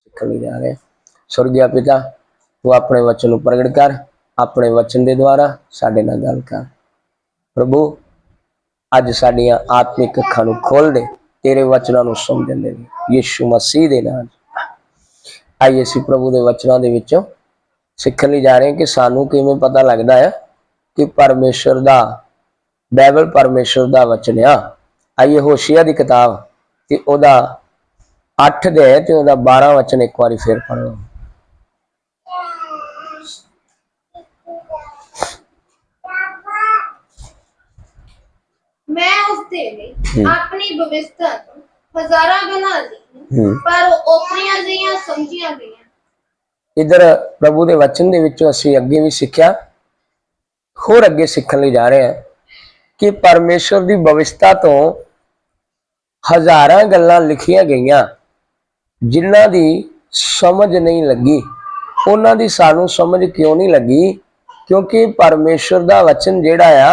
सिखने जा रहे हैं। स्वर्गीय पिता, तू अपने वचन प्रगट कर, अपने वचन के द्वारा साडे नाल गल कर। प्रभु अज साडियां आत्मिक अखां नूं खोल दे, तेरे वचनां नूं समझण दे यीशु मसीह दे नाम। आइए असीं प्रभु के वचनों के विचों सीखने जा रहे हैं कि सानू किवें पता लगता है कि परमेश्वर दा बाइबल परमेश्वर दा वचन आ। आइए होशिया की किताब ते ओदा 8 अध्याय ते ओदा 12 वचन एक बार फिर पढ़ो। मैं उस देवी अपनी भविष्यता हजारा गल्लां दी पर ओपरियां जिहियां समझियां गईयां। इधर प्रभु के वचन दे विचों असीं अगे भी सीखिया, होर अगे सीखण लई जा रहे हैं कि परमेश्वर की भविष्यता तो हजारां गल्लां लिखियां गईयां जिन्हां दी समझ नहीं लगी। उन्हां दी सानू समझ क्यों नहीं लगी? क्योंकि परमेश्वर का वचन जिहड़ा आ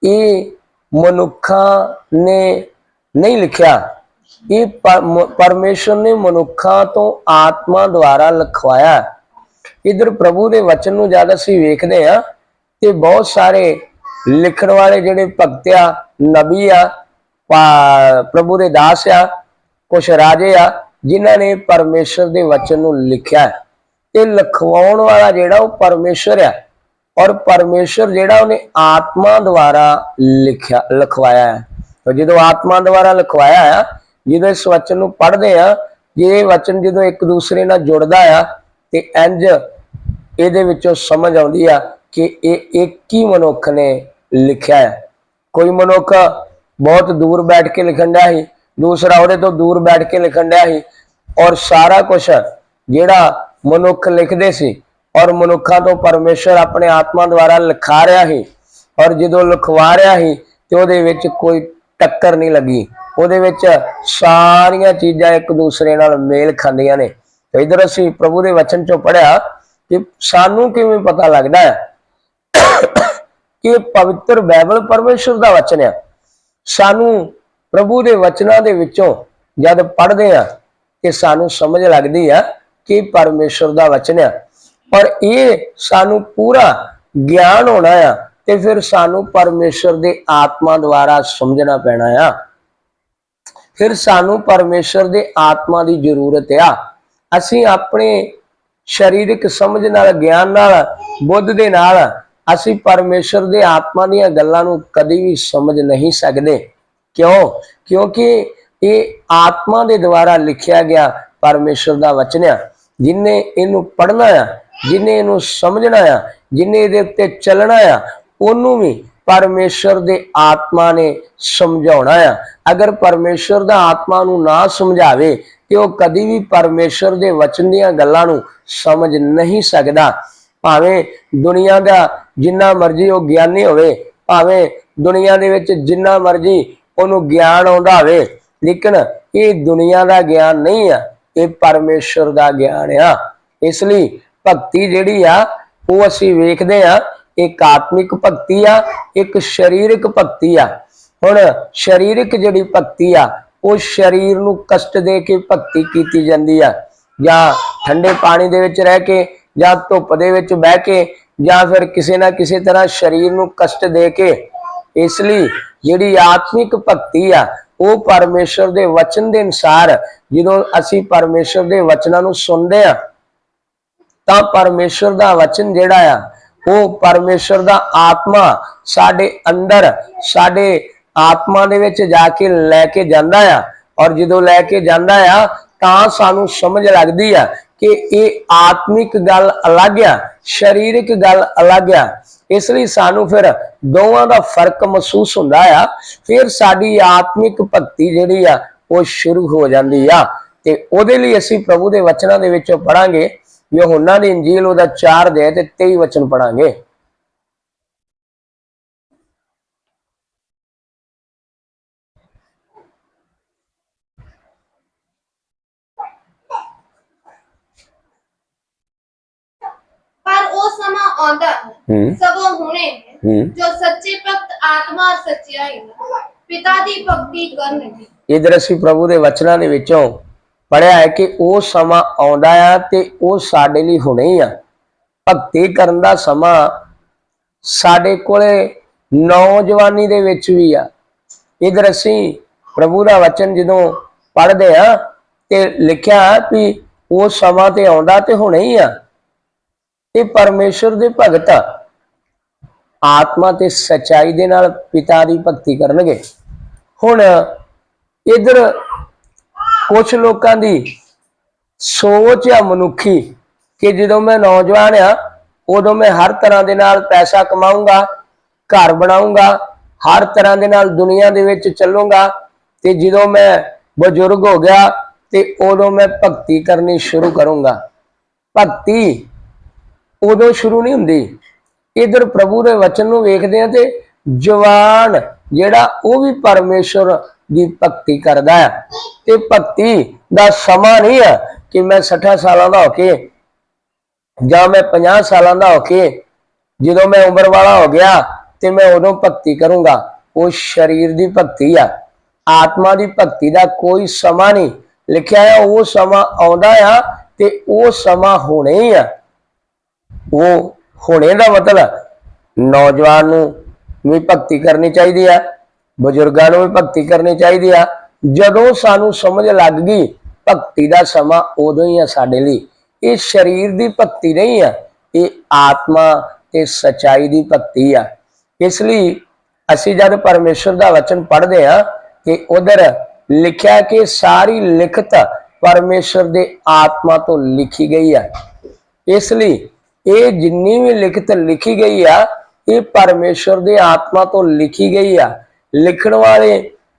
ये मनुखा ने नहीं लिखिया, ये परमेश्वर ने मनुखा तो आत्मा द्वारा लिखवाया। इधर प्रभु के वचन नूं जद असीं वेखदे हां ते बहुत सारे लिखण वाले जिहड़े भगत आ, नबी आ, प्रभु के दास आ, कुछ राजे आ जिन्हां ने परमेश्वर के वचन नूं लिखिया। ते लिखवाउण वाला जिहड़ा वो परमेश्वर आ, और परमेश्वर जिहड़ा उन्हें आत्मा द्वारा लिखवाया है। तो जो आत्मा द्वारा लिखवाया है, जो इस वचन नूं पढ़दे आ, ये वचन जो एक दूसरे नाल जुड़दा आ ते इंज इहदे विचों समझ आउंदी आ कि एक ही मनुख ने लिखिया है। कोई मनुख बहुत दूर बैठ के लिखण दिया ही, दूसरा उहदे तो दूर बैठ के लिखण दिया ही, और सारा कुछ जिहड़ा मनुख लिखदे सी और मनुखा तो परमेश्वर अपने आत्मा द्वारा लिखा रहा है, और जो लिखवा रहा है तो उहदे विच कोई टक्कर नहीं लगी, उहदे विच सारियां चीज़ां एक दूसरे नाल मेल खांदियां ने। तो इधर असीं प्रभु के वचन चों पढ़िया कि सानू किवें पता लगदा है कि पवित्र बाइबल परमेश्वर का वचन है। सानू प्रभु के वचनों के विचों जद पढ़दे आ कि सानू समझ लगदी है कि परमेश्वर का वचन है, और ये सानू पूरा ज्ञान होना है, तो फिर सानू परमेश्वर के आत्मा द्वारा समझना पैना है। फिर सानू परमेश्वर के आत्मा की जरूरत आ। असी अपने शरीरिक समझ नाल, ज्ञान नाल, बुद्ध दे नाल असी परमेश्वर के आत्मा दी गल्लां नूं कदी भी समझ नहीं सकते। क्यों? क्योंकि ये आत्मा के द्वारा लिखिया गया परमेश्वर का वचन है। जिन्हें इनू पढ़ना है, जिन्हें इनू समझना है, जिन्हें इहदे उत्ते चलना है, उन्होंने भी परमेश्वर के आत्मा ने समझाना है। अगर परमेश्वर का आत्मा नू ना समझावे तो वह कभी भी परमेश्वर के वचन दीयां गल्लां नू समझ नहीं सकता। भावें दुनिया का जिन्ना मर्जी वो ज्ञानी होवे, भावें दुनिया दे विच जिन्ना मर्जी उन्होंने ज्ञान आउंदा होवे, लेकिन ये दुनिया का ज्ञान नहीं है, ये परमेश्वर का ज्ञान आ। इसलिए भगती जिहड़ी आ वो असीं वेखदे आ, एक आत्मिक भगती आ, एक शरीरिक भगती आ। हुण शरीरिक जिहड़ी भगती आ वो शरीर नूं कष्ट दे के भगती कीती जांदी आ, जां ठंडे पानी दे विच रह के, जां धुप दे विच बह के, जां फिर किसी ना किसी तरह शरीर नूं कष्ट दे के। इसलिए जिहड़ी आत्मिक भगती आ वो परमेश्वर के वचन के अनुसार जदों असीं परमेश्वर के वचनां नूं सुनदे आ तां परमेश्वर का वचन जिहड़ा आ वो परमेश्वर का आत्मा साडे अंदर, साडे आत्मा दे विच जाके लैके जांदा आ, और जदों लैके जांदा आ तां सानू समझ लगदी आ कि ये आत्मिक गल अलग आ, शरीरिक गल अलग आ। इसलिए सानू फिर दोवां दा फर्क महसूस हुंदा आ। फिर साडी आत्मिक भगती जिहड़ी आ वो शुरू हो जांदी आ। ते उहदे लई असीं प्रभु दे वचनां दे विचों पढ़ांगे। यूहन्ना दी इंजील ओदा 4 अध्याय ते 23 वचन पढ़ांगे। पर वो समा आंदा है, सबो हुणे है, जो सच्चे भक्त आत्मा और सच्चाई पिता दी भक्ति करनगे। इधर असीं प्रभु दे वचनां दे विचों पढ़िया है कि वो समा आउंदा आ ते वो साडे लई हुणे ही आ। भगती करन दा समा साडे कोले नौजवानी दे विच भी आ। इधर असीं प्रभु दा वचन जदों पढ़दे आ ते लिखिया भी वो समा ते आउंदा ते हुणे ही आ। ये परमेश्वर दे भगत आत्मा ते सच्चाई दे नाल पिता दी भगती करनगे। हुण इधर कुछ लोगों की सोच आ मनुखी कि जो मैं नौजवान आ उदों मैं हर तरह के नाल पैसा कमाऊंगा, घर बनाऊंगा, हर तरह के नाल दुनिया दे विच चलूंगा, ते जो मैं बजुर्ग हो गया ते उदों मैं भगती करनी शुरू करूंगा। भगती उदों शुरू नहीं हुंदी। इधर प्रभु के वचन नूं वेखदे आ ते जवान जिहड़ा वो भी परमेश्वर की भगती करदा है। ते भगती दा समा नहीं है कि मैं 60 सालों का होके जां मैं 50 सालों का होके जो मैं उम्र वाला हो गया तो मैं उदों भगती करूंगा। वो शरीर की भगती आ। आत्मा की भगती का कोई समा नहीं लिखा है। वो समा आउंदा आ ते वो समा होने ही आ। वो होने का मतलब नौजवान भी भगती करनी चाहिए आ, बजुर्गों भी भगती करनी चाहिए आ। जदों सानू समझ लग गई भगती का समा उदों ही आ साडे लई। ये शरीर की भगती नहीं है, ये आत्मा ते सच्चाई की भगती आ। इसलिए असी जब परमेश्वर का वचन पढ़ते हैं कि उधर लिखा कि सारी लिखत परमेश्वर के आत्मा तो लिखी गई है। इसलिए ये जिन्नी भी लिखत लिखी गई है ये परमेश्वर के आत्मा तो लिखी गई है। लिखण वाले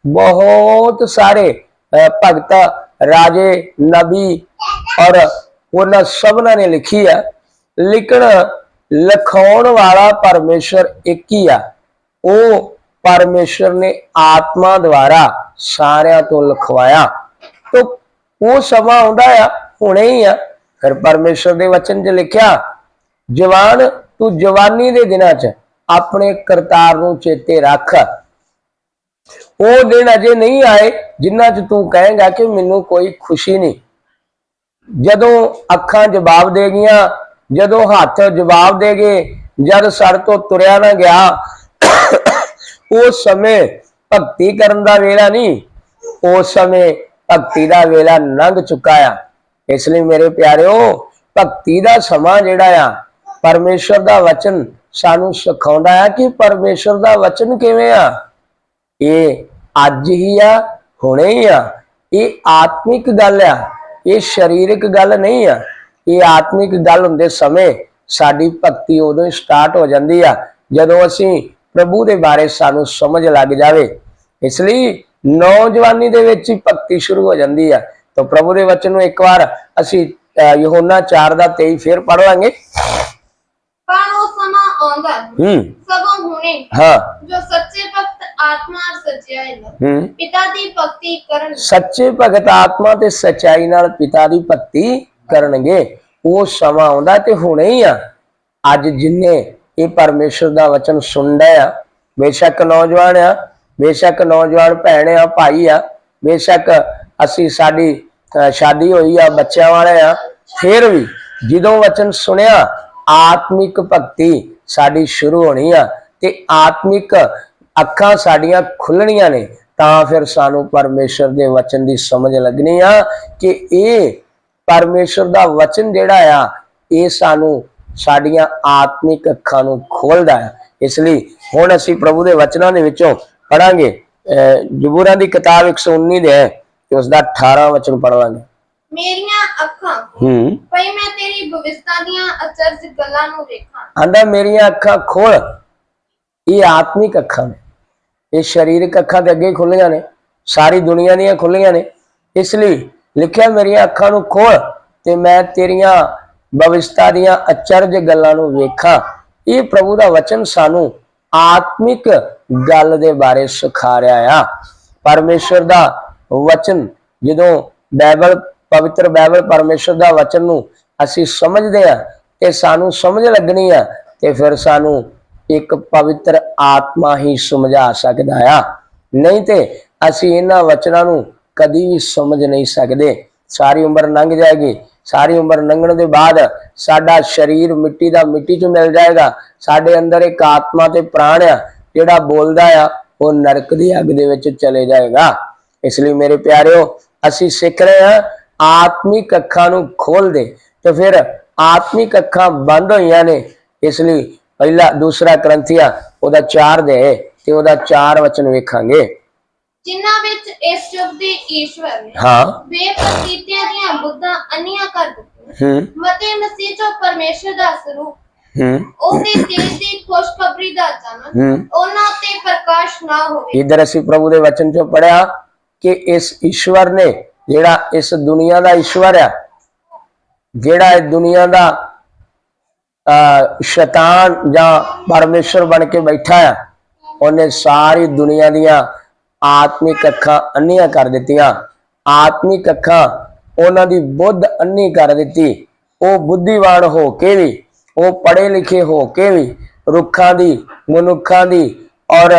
बहुत सारे भगत, राजे, नबी और उन्होंने सबना ने लिखी है, लेकिन लिखाउण वाला परमेश्वर एक ही आ। वो परमेश्वर ने आत्मा द्वारा सारिया तो लिखवाया। तो वो समा आउंदा आ हुणे ही आ। फिर परमेश्वर के वचन च लिखिया जवान तू जवानी के दिनों च अपने करतार नूं चेते रख। वो दिन अजे नहीं आए जिन्हां च तू कहेगा कि मैनू कोई खुशी नहीं। जदों अखां जवाब दे गईयां, जदों हाथ जवाब दे गए, जद सर तो तुरया ना गया उस समय भगती करन दा वेला नहीं, उस समय भगती दा वेला लंघ चुका है। इसलिए मेरे प्यारिओ भगती दा समा जिहड़ा आ परमेश्वर दा वचन सानू सिखाउंदा है कि परमेश्वर दा वचन किवें आ। ये अज ही आ, हुणे ही आ। ये आत्मिक गल आ, ये शरीरिक गल नहीं आ। ये आत्मिक गल हुंदे समय साडी भगती उदों स्टार्ट हो जाती है जदों असीं प्रभु के बारे सानू समझ लग जाए। इसलिए नौजवानी दे विच ही भगती शुरू हो जाती है। तो प्रभु के वचन नूं एक बार असीं यूहन्ना 4:23 फिर पढ़ लांगे। पर वो समा आउंदा सबों हुणे हाँ जो सच्चे भक्त आत्मा और सच्चाई नाल पिता दी भक्ति करन। सच्चे भगत आत्मा ते सच्चाई नाल पिता दी भक्ति करनगे। वो समा आउंदा ते हुणे ही आ। अज जिन्ने ये परमेश्वर का वचन सुन रहे आ, बेशक नौजवान आ, बेशक नौजवान भैन आ, भाई आ, बेशक असी साडी शादी हुई आ, बच्चों वाले आ, फिर भी जो वचन सुनिया आत्मिक भक्ति साडी शुरू होनी आ ते आत्मिक अखां साडियां खुलनियां ने। तां फिर सानू परमेश्वर के वचन की समझ लगनी आ कि ये परमेश्वर का वचन जिहड़ा आ ये सानू साडियां आत्मिक अखां नूं खोलदा है। इसलिए हुण असीं प्रभु के वचनां दे विचों पढ़ांगे जबूरां दी किताब 119 दे ते उसदा 18 वचन पढ़ लांगे। मेरियां अखां भई मैं तेरी भविष्यता दियां अचरज गल्लां नूं वेखां। आंदा मेरियां अखां खोल। ये आत्मिक अखां ने, ये शरीरक अखां ते अगे खुलियां ने, सारी दुनिया दियां खुलियां ने। इसलिए लिखिया मेरियां अखां नूं खोल ते मैं तेरियां भविष्यता दियां अचरज गल्लां नूं वेखां। ये प्रभु का वचन सानू आत्मिक गल दे बारे सिखा रहा आ। परमेश्वर का वचन जदों बाइबल पवित्र बाइबल परमेश्वर का वचन नूं असीं समझदे आ ते सानू समझ लगनी आ ते फिर सानू एक पवित्र आत्मा ही समझा सकदा आ। नहीं ते असीं इन्हां वचनां नूं कदी भी समझ नहीं सकदे। सारी उम्र लंघ जाएगी। सारी उम्र लंघण के बाद साडा शरीर मिट्टी का मिट्टी च मिल जाएगा। साडे अंदर एक आत्मा ते प्राण आ जिहड़ा बोलदा आ वो नरक दी अग दे विच चले जाएगा। इसलिए मेरे प्यारिओ असीं सीख रहे हैं आत्मिक अखां नूं खोल दे, तो फिर आत्मिक अखां बंद होईयां ने। इसलिए पहला दूसरा ग्रंथिया ओदा 4 दे ते ओदा 4 वचन वेखांगे। जिन्हां विच इस युग दे ईश्वर ने हाँ बेप्रतीतियां दीयां बुद्धां अन्नियां कर दित्तियां मते मसीह जो परमेश्वर दा स्वरूप ओहदे तेज दी खुशखबरी दा चानन ओहनां ते प्रकाश ना होवे। इधर असीं प्रभु दे वचन चों पढ़िया कि इस ईश्वर ने जेड़ा इस दुनिया दा ईश्वर आ, जेड़ा इस दुनिया दा शैतान जां परमेश्वर बन के बैठा है, उन्हें सारी दुनिया दियां आत्मिक अखां अन्नियां कर दित्तियां। आत्मिक अखां उन्हां दी बुद्ध अन्नी कर दित्ती। वो बुद्धिवान हो के भी, वो पढ़े लिखे हो के भी रुखां दी, मनुखां दी और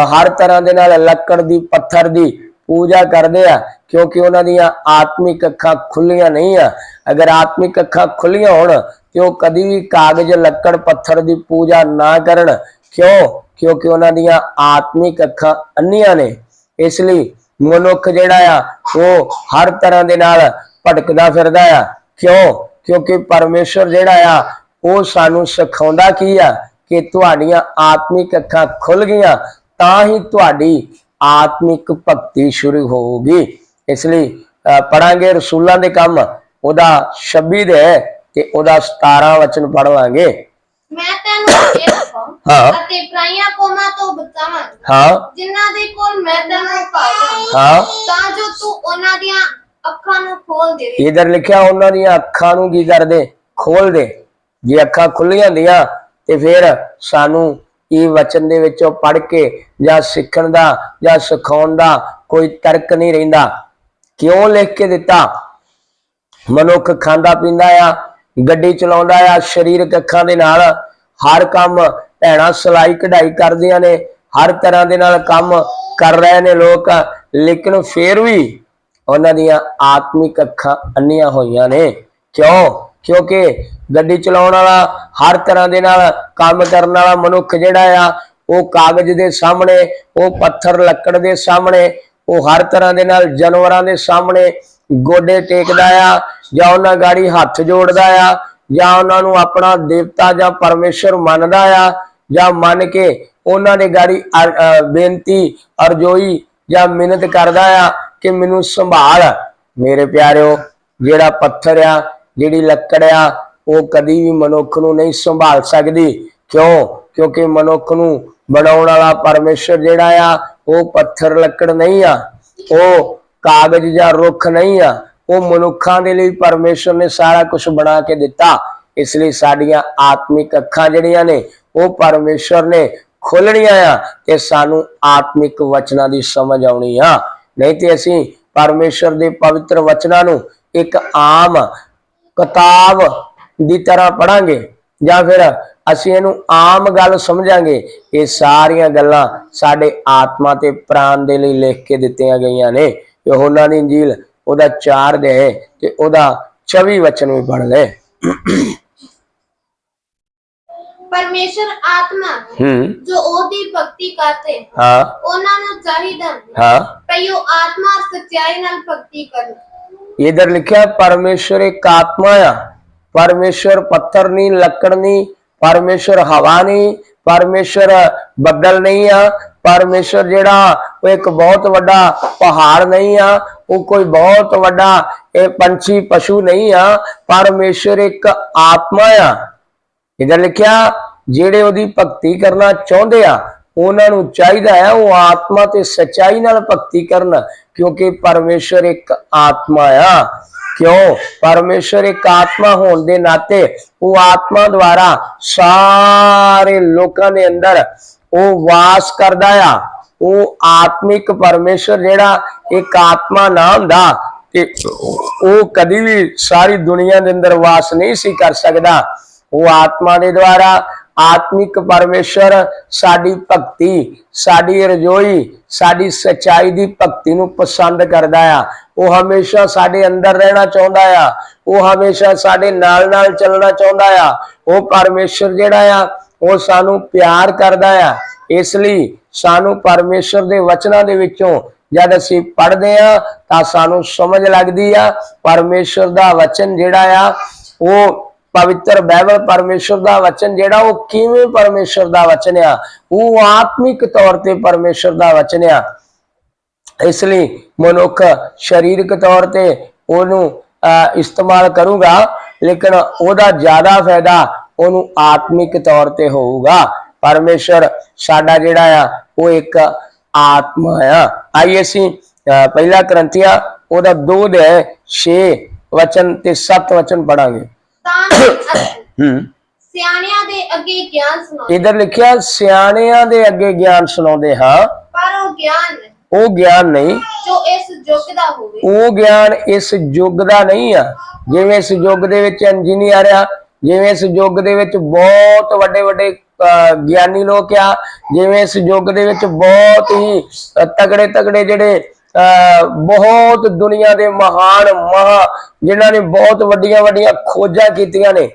हर तरह दे नाल लक्कड़ दी, पत्थर दी पूजा करदे आ, क्योंकि उन्हां दियां आत्मिक अखां खुलियां नहीं आ। अगर आत्मिक अखां खुलियां होण ते वो कदी भी कागज, लक्कड़, पत्थर दी पूजा ना करन। क्यों? क्योंकि उन्हां दियां आत्मिक अखां अन्नियां ने। इसलिए मनुख जिहड़ा आ वो हर तरह दे नाल भटकदा फिरदा आ। क्यों? क्योंकि परमेश्वर जिहड़ा आ वो सानू सिखाउंदा की आ कि तुहाडियां आत्मिक अखां खुल गईयां तां ही तुहाडी आत्मिक भक्ति शुरू होगी। इसलिए पढ़ांगे रसूलां दे काम ओदा 26 दे ते ओदा 17 वचन पढ़वांगे। मैं तैनूं इस कौम अते पराइयां कौमां तो बचावांगा जिन्हां दे कोल मैं तैनूं पावां तां जो तू उन्हां दियां अखां नूं खोल दे। इधर लिखिया उन्हां दियां अखां नूं की कर दे? खोल दे। जे अखां खुलियां दियां ते फिर सानू ये वचन दे विचों पढ़ के जां सीखण दा जां सिखाउण दा कोई तर्क नहीं रहिंदा। क्यों लिख के दिता? मनुख खांदा पींदा आ, गड्डी चलाउंदा आ, शरीरक अखां दे नाल हर काम भैणां सिलाई कढ़ाई करदियां ने, हर तरह दे नाल काम कर रहे ने लोग, लेकिन फिर भी उन्हां दियां आत्मिक अखां अन्नियां होईयां ने। क्यों? क्योंकि गड्डी चलाउण वाला हर तरह दे नाल काम करन वाला मनुख जिहड़ा आ वो कागज दे सामने, वो पत्थर लक्कड़ दे सामने, वो हर तरह दे नाल जानवरां दे सामने गोडे टेकदा आ जां उन्हां गाड़ी हथ जोड़दा आ जां उन्हां नूं अपना देवता जां परमेश्वर मनदा आ जां मन के उन्हां दे गाड़ी बेनती अरजोई जां मिन्नत करदा आ कि मैनूं संभाल। मेरे प्यारिओ जिहड़ा पत्थर आ, जिहड़ी लक्कड़ आ, वो कदी भी मनुख नूं नहीं संभाल सकदी। क्यों? क्योंकि मनुख नूं बनाउण वाला परमेश्वर जिहड़ा आ वो पत्थर लक्कड़ नहीं आ, वो कागज जां रुख नहीं आ, वो मनुखां दे लई परमेश्वर ने सारा कुछ बना के दिता। इसलिए साडियां आत्मिक अखां जिहड़ियां ने वो परमेश्वर ने खोलणियां आ ते सानू आत्मिक वचनां दी समझ आउणी आ। नहीं ते असीं परमेश्वर दे पवित्र वचनां नूं एक आम किताब दी तरह पढ़ांगे जां फिर असीं इहनूं आम गल समझांगे। ये सारियां गल्लां साडे आत्मा ते प्राण दे लई लिख के दित्तियां गईयां ने। यूहन्ना दी इंजील ओदा 4 दे ते ओदा 24 वचन भी पढ़ ले। परमेश्वर आत्मा जो ओदी भक्ति करते उन्हां नूं चाहीदा कि वो आत्मा और सच्चाई नाल भक्ति करन। इधर लिखा परमेश्वर एक आत्मा आ। परमेश्वर पत्थर नहीं, लकड़ नहीं, परमेश्वर हवा नहीं, परमेश्वर बदल नहीं आ, परमेश्वर जेड़ा वो एक बहुत बड़ा पहाड़ नहीं आ, वो कोई बहुत बड़ा पंछी पशु नहीं आ, परमेश्वर एक आत्मा आ। इधर लिखा जेड़े ओदी भक्ति करना चाहते आ उन्हां नूं चाहीदा है वो आत्मा ते सच्चाई नाल भक्ति करन, क्योंकि परमेश्वर एक आत्मा आ। क्यों? परमेश्वर एक आत्मा होने दे नाते वो आत्मा द्वारा सारे लोकां दे अंदर वो वास करदा आ। वो आत्मिक परमेश्वर जेड़ा एक आत्मा ना हुंदा ते वो कदी भी सारी दुनिया दे अंदर वास नहीं सी कर सकदा। वो आत्मा दे द्वारा आत्मिक परमेश्वर साडी भक्ति, साडी रजोई, साडी सच्चाई दी भक्ति नूं पसंद करदा आ। वो हमेशा साडे अंदर रहना चाहुंदा आ, वो हमेशा साडे नाल नाल चलना चाहुंदा आ। वो परमेश्वर जिहड़ा आ वो सानू प्यार करदा आ। इसलिए सानू परमेश्वर दे वचनां दे विचों जद असीं पढ़दे आ तां सानू समझ लगदी आ परमेश्वर दा वचन जिहड़ा आ वो पवित्र बाइबल परमेश्वर दा वचन जिहड़ा वो किवें परमेश्वर दा वचन आ, वो आत्मिक तौर ते परमेश्वर दा वचन आ। इसलिए मनुख शरीरक तौर ते ओनू इस्तेमाल करूगा, लेकिन ओदा ज्यादा फायदा ओनू आत्मिक तौर ते होऊगा। परमेश्वर साडा जिहड़ा आ वो एक आत्मा आ। आइए असीं पहला करंथिया ओदा 2:6 वचन ते 7 वचन पढ़ांगे। सियाणियां दे अगे ज्ञान सुनाउंदे। इधर लिखिया सियाणियां दे अगे ज्ञान सुनाउंदे हां, पर वो ज्ञान नहीं जो इस युग दा होवे। वो ज्ञान इस युग दा नहीं आ। जिवें इस युग दे विच इंजीनियर आ, जिवें इस युग दे विच बहुत वड्डे वड्डे ज्ञानी लोग आ, जिवें इस युग दे विच बहुत ही तगड़े तगड़े जिहड़े बहुत दुनिया दे महान महा जिन्हां ने बहुत वड्डियां वड्डियां खोजां कीतियां ने,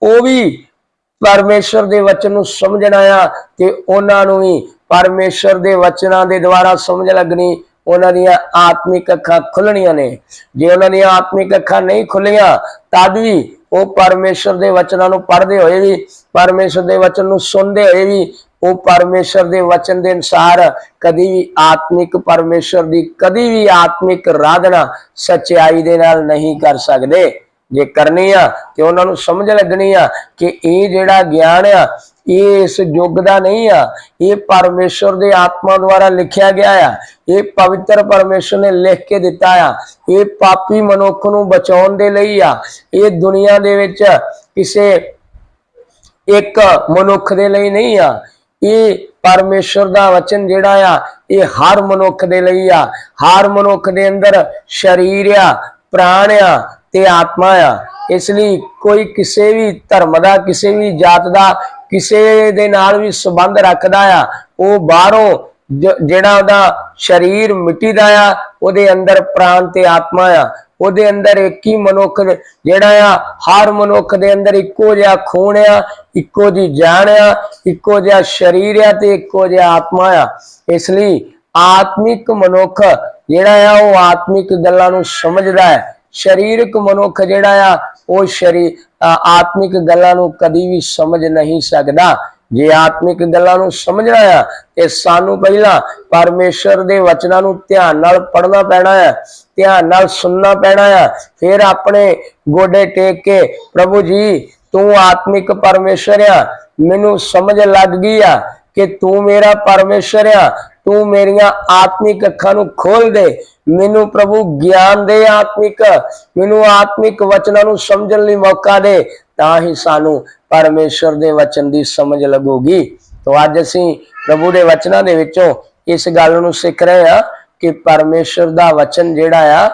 वो भी परमेश्वर दे वचन नूं समझना आ ते उन्हां नूं भी परमेश्वर दे वचनां दे द्वारा समझ लगनी। उन्हां दियां आत्मिक अखां खुलणियां ने। जे उन्हां दियां आत्मिक अखां नहीं खुलियां तद भी वो परमेश्वर दे वचनां नूं पढ़दे होए भी, परमेश्वर दे वचन नूं सुनदे होए भी वो परमेश्वर दे वचन दे अनुसार कदी भी आत्मिक परमेश्वर दी कदी भी आत्मिक आराधना सच्चाई दे नाल नहीं कर सकदे। जे करनी आ ते उन्हां नूं समझ लगनी आ कि ये जिहड़ा ज्ञान आ ये इस युग दा नहीं आ, ये परमेश्वर दे आत्मा द्वारा लिखिया गया आ, ये पवित्र परमेश्वर ने लिख के दिता आ, ये पापी मनुख नूं बचाउण दे लई आ, ये दुनिया दे विच किसे एक मनुख दे लई नहीं आ। ये परमेश्वर दा वचन जिहड़ा आ ये हर मनुख दे लई आ। हर मनुख दे अंदर शरीर आ, प्राण आ ते आत्मा आ। इसलिए कोई किसी भी धर्म का, किसी भी जात का, किसी दे नाल भी संबंध रखदा आ, वो बाहरों जिहड़ा ओहदा शरीर मिट्टी दा आ, ओहदे अंदर प्राण ते आत्मा आ। ओहदे अंदर एक ही मनुख जिहड़ा आ, हर मनुख दे अंदर इक्को जिहा खून आ, इक्को जी जान आ, इक्को जिहा शरीर आ ते इक्को जिहा आत्मा आ। इसलिए आत्मिक मनुख जिहड़ा आ वो आत्मिक गल्लां नूं समझदा है। शरीरक मनुख जिहड़ा आ वो शरीर आत्मिक गल्लां नूं कदी भी समझ नहीं सकदा। जे आत्मिक गल्लां नूं समझना आ ते सानू पहला परमेश्वर दे वचनां नूं ध्यान नाल पढ़ना पैना है, ध्यान नाल सुनना पैना है। फिर अपने गोडे टेक के प्रभु जी तू आत्मिक परमेश्वर आ, मैनू समझ लग गई आ कि तू मेरा परमेश्वर आ, तू मेरिया आत्मिक अखां नूं खोल दे, मैनू प्रभु ज्ञान दे आत्मिक, मैनू आत्मिक वचनां नूं समझण लई मौका दे, तां ही सानू परमेश्वर दे वचन दी समझ लगूगी। तो अज असीं प्रभु दे वचनां दे विचों इस गल नूं सिख रहे हां कि परमेश्वर दा वचन जिहड़ा आ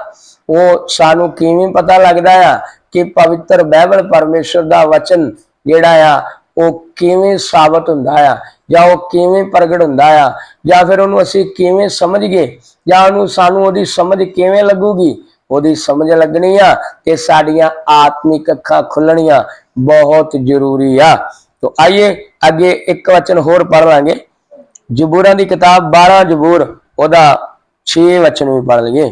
वो सानू किवें पता लगदा आ कि पवित्र बाइबल परमेश्वर दा वचन जिहड़ा आ वो किवें साबित हुंदा आ, जां वो किवें प्रगट हुंदा आ, जां फिर उहनूं असीं किवें समझ गए, जां उहनूं सानू ओहदी समझ किवें लगूगी। ओहदी समझ लगनी आ ते साडियां आत्मिक अखां खुलणियां बहुत जरूरी आ। तो आइए अगे एक वचन होर पढ़ लांगे, जबूरां दी किताब 12 जबूर ओहदा 6 वचन भी पढ़ लईए।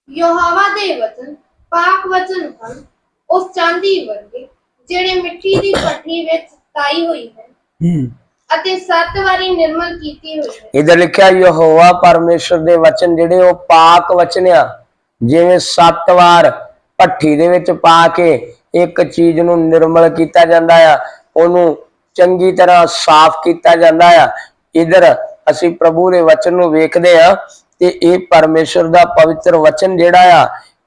यहोवा दे वचन पाक वचन ਹਨ ਉਸ ਚਾਂਦੀ ਵਰਗੇ ਜਿਹੜੇ ਮਿੱਟੀ ਦੀ ਭੱਠੀ ਵਿੱਚ ਤਾਈ ਹੋਈ ਹੈ ਅਤੇ 7 ਵਾਰੀ ਨਿਰਮਲ ਕੀਤੀ ਹੋਈ ਹੈ। इधर लिखा यहोवा परमेश्वर दे वचन जिहड़े ओ पाक वचन आ, जिवें 7 वार भट्ठी दे विच पा के एक चीज नूं निर्मल कीता जांदा आ, ओनू चंगी तरह साफ कीता जांदा आ। इधर असीं प्रभु दे वचन नूं वेखदे आ ते इह परमेश्वर दा पवित्र वचन जिहड़ा आ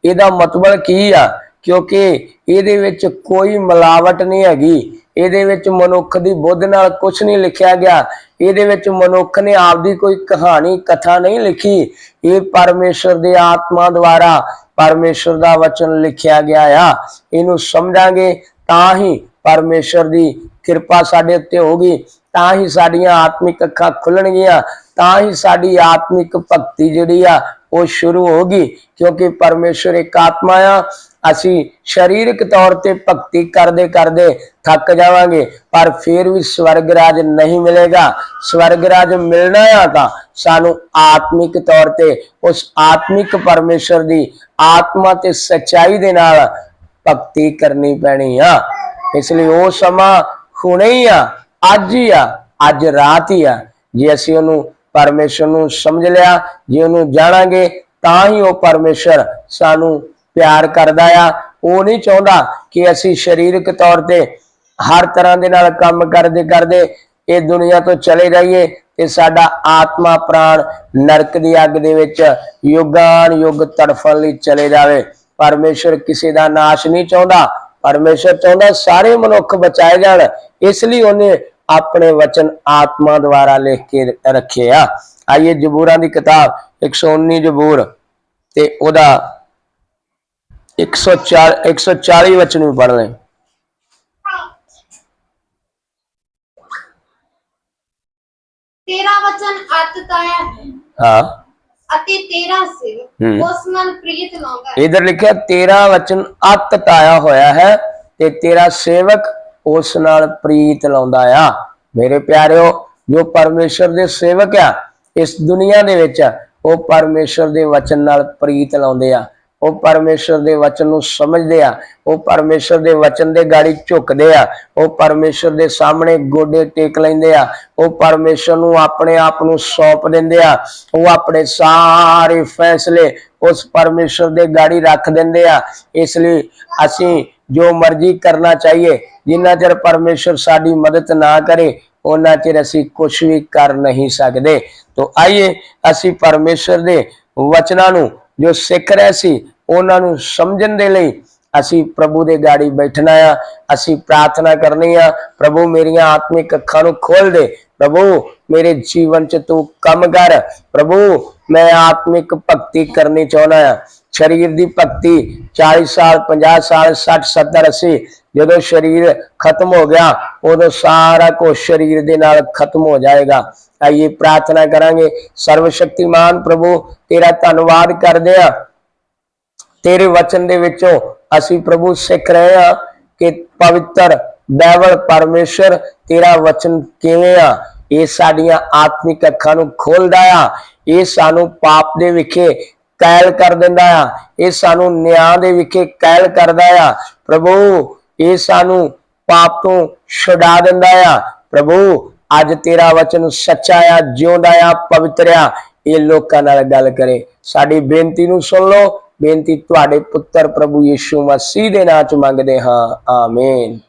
इहदा मतलब की आ, क्योंकि इहदे विच कोई मिलावट नहीं हैगी, इहदे विच मनुख दी बुद्ध नाल कुछ नहीं लिखिया गया, इहदे विच मनुख ने आपदी कोई कहानी कथा नहीं लिखी। ये परमेश्वर दे आत्मा द्वारा परमेश्वर दा वचन लिखिया गया आ। इनू समझांगे तां ही परमेश्वर दी कृपा साडे उत्ते होगी, तां ही साडियां आत्मिक अखां खुलणगियां, तां ही साडी आत्मिक भगती जिहड़ी आ वो शुरू होगी। क्योंकि परमेश्वर एक आत्मा आ। असी शरीरक तौर ते भगती करदे करदे थक जावांगे, पर फिर भी स्वर्ग राज नहीं मिलेगा। स्वर्ग राज मिलना आ तां सानू आत्मिक तौर ते उस आत्मिक परमेश्वर दी आत्मा ते सच्चाई दे नाल भगती करनी पैनी आ। इसलिए वो समा हुणे ही आ, अज ही आ, अज रात ही आ। जे असी उहनू परमेश्वर नू समझ लिया, जे उहनू जाणांगे, तां ही वो परमेश्वर सानू प्यार करदा आ। वो नहीं चाहुंदा कि असी शरीरक तौर ते हर तरह दे नाल काम करदे करदे ये दुनिया तो चले जाइए ते साडा आत्मा प्राण नरक दी अग दे विच युगान युग तड़फण लई चले जावे। परमेश्वर किसी दा नाश नहीं चाहुंदा। परमेश्वर चाहुंदा सारे मनुख बचाए जाण। इसलिए उन्हें अपने वचन आत्मा द्वारा लिख के रखे आ। आइए जबूरां दी किताब 119 जबूर ते ओदा 140 वचन भी पढ़ लें। तेरा वचन अतताया है, हाँ, अति तेरा सेवक उस नाल प्रीत लाउंदा है। इधर लिखा तेरा वचन अतताया होया है ते तेरा सेवक उस नाल प्रीत लाउंदा आ। मेरे प्यारिओ, जो परमेश्वर दे सेवक आ इस दुनिया दे विच, वो परमेश्वर दे वचन नाल प्रीत लाउंदे आ। वो परमेश्वर दे वचन नू समझदे आ। वो परमेश्वर दे वचन दे गाड़ी झुकदे आ। वो परमेश्वर दे सामने गोडे टेक लैंदे आ। वो परमेश्वर नू अपने आप नू सौंप दिंदे आ। वो अपने सारे फैसले उस परमेश्वर दे गाड़ी रख दिंदे आ। इसलिए असी जो मर्जी करना चाहिए, जिन्ना चिर परमेश्वर साडी मदद ना करे उन्ना चिर असी कुछ भी कर नहीं सकते। तो आइए असी परमेश्वर दे वचनां नू जो सिख रहे सी उन्हां नू समझण दे लई असी प्रभु दे गाड़ी बैठना आ। असी प्रार्थना करनी आ, प्रभु मेरियां आत्मिक अखां नू खोल दे, प्रभु मेरे जीवन च तू कम कर, प्रभु मैं आत्मिक भगती करनी चाहना आ। शरीर दी भगती 40 साल 50 साल 60 70 80 जो शरीर खत्म हो गया उदों सारा कुछ शरीर दे नाल खत्म हो जाएगा। आइए प्रार्थना करांगे। सर्वशक्तिमान प्रभु तेरा धन्नवाद करदे आ, तेरे वचन दे विचों असी प्रभु सिख रहे हैं कि पवित्र बाइबल परमेश्वर तेरा वचन किवें आ। ये साडियां आत्मिक अखां नू खोलदा आ। ये सानू पाप दे विखे कैल कर दिंदा आ। ये सानू न्याय दे विखे कैल करदा आ। प्रभु ये सानू पाप तो छुड़ा दिंदा आ। प्रभु अज तेरा वचन सच्चा आ, जिउंदा आ, पवित्र आ। ये लोकां नाल गल करे। साडी बेनती नू सुन लो। बेनती तुहाडे पुत्र प्रभु यीशु मसीह दे नाम च मंगदे हां, आमीन।